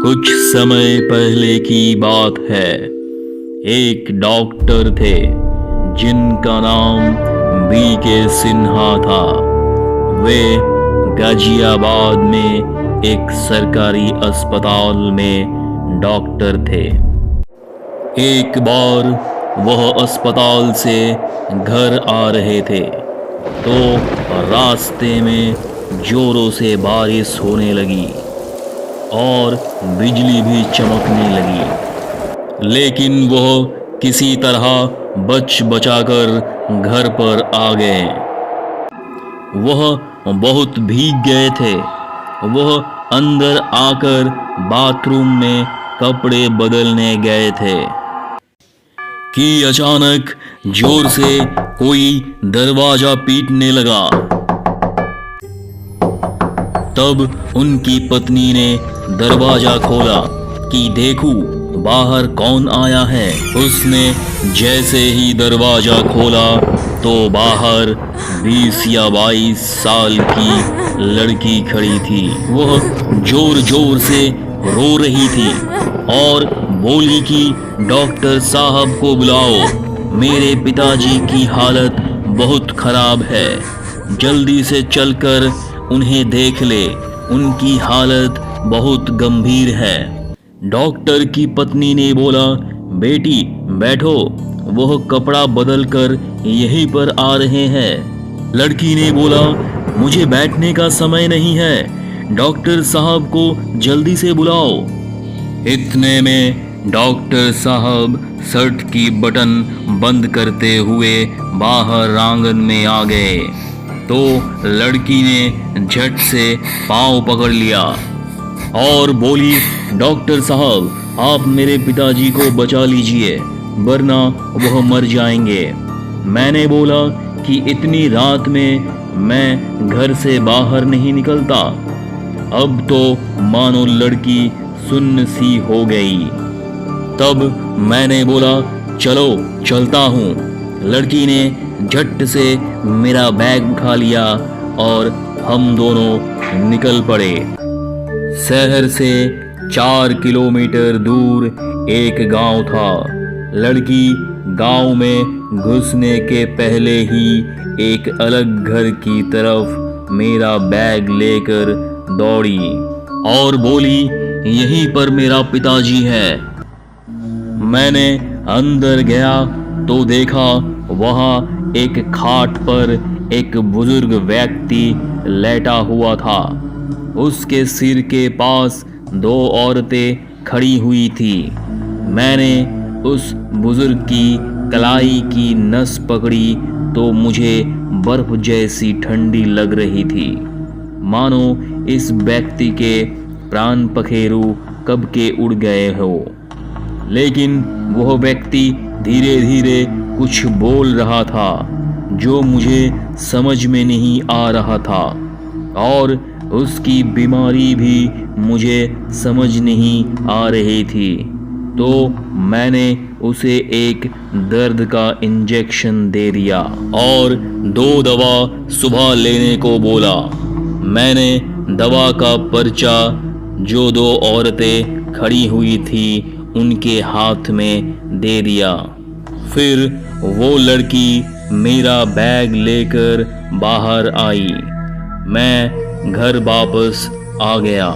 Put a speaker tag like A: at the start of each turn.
A: कुछ समय पहले की बात है। एक डॉक्टर थे जिनका नाम B.K. सिन्हा था। वे गाजियाबाद में एक सरकारी अस्पताल में डॉक्टर थे। एक बार वह अस्पताल से घर आ रहे थे तो रास्ते में जोरों से बारिश होने लगी और बिजली भी चमकने लगी, लेकिन वह किसी तरह बच बचाकर घर पर आ गए। वह बहुत भीग गए थे। वह अंदर आकर बाथरूम में कपड़े बदलने गए थे कि अचानक जोर से कोई दरवाजा पीटने लगा। तब उनकी पत्नी ने दरवाजा खोला कि देखूं बाहर कौन आया है। उसने जैसे ही दरवाजा खोला तो बाहर 20 या 22 साल की लड़की खड़ी थी। वह जोर जोर से रो रही थी और बोली कि डॉक्टर साहब को बुलाओ, मेरे पिताजी की हालत बहुत खराब है, जल्दी से चलकर उन्हें देख ले, उनकी हालत बहुत गंभीर है। डॉक्टर की पत्नी ने बोला, बेटी बैठो, वह कपड़ा बदलकर यहीं पर आ रहे हैं। लड़की ने बोला, मुझे बैठने का समय नहीं है, डॉक्टर साहब को जल्दी से बुलाओ। इतने में डॉक्टर साहब शर्ट की बटन बंद करते हुए बाहर आंगन में आ गए तो लड़की ने झट से पांव पकड़ लिया और बोली, डॉक्टर साहब आप मेरे पिताजी को बचा लीजिए वरना वह मर जाएंगे। मैंने बोला कि इतनी रात में मैं घर से बाहर नहीं निकलता। अब तो मानो लड़की सुन्न सी हो गई। तब मैंने बोला, चलो चलता हूँ। लड़की ने झट से मेरा बैग उठा लिया और हम दोनों निकल पड़े। शहर से 4 किलोमीटर दूर एक गांव था। लड़की गांव में घुसने के पहले ही एक अलग घर की तरफ मेरा बैग लेकर दौड़ी और बोली, यहीं पर मेरा पिताजी है। मैंने अंदर गया तो देखा वहां एक खाट पर एक बुजुर्ग व्यक्ति लेटा हुआ था। उसके सिर के पास 2 औरतें खड़ी हुई थी। मैंने उस बुजुर्ग की कलाई की नस पकड़ी तो मुझे बर्फ जैसी ठंडी लग रही थी, मानो इस व्यक्ति के प्राण पखेरु कब के उड़ गए हो। लेकिन वह व्यक्ति धीरे धीरे कुछ बोल रहा था जो मुझे समझ में नहीं आ रहा था और उसकी बीमारी भी मुझे समझ नहीं आ रही थी। तो मैंने उसे एक दर्द का इंजेक्शन दे दिया और 2 दवा सुबह लेने को बोला। मैंने दवा का पर्चा जो 2 औरतें खड़ी हुई थी उनके हाथ में दे दिया। फिर वो लड़की मेरा बैग लेकर बाहर आई। मैं घर वापस आ गया।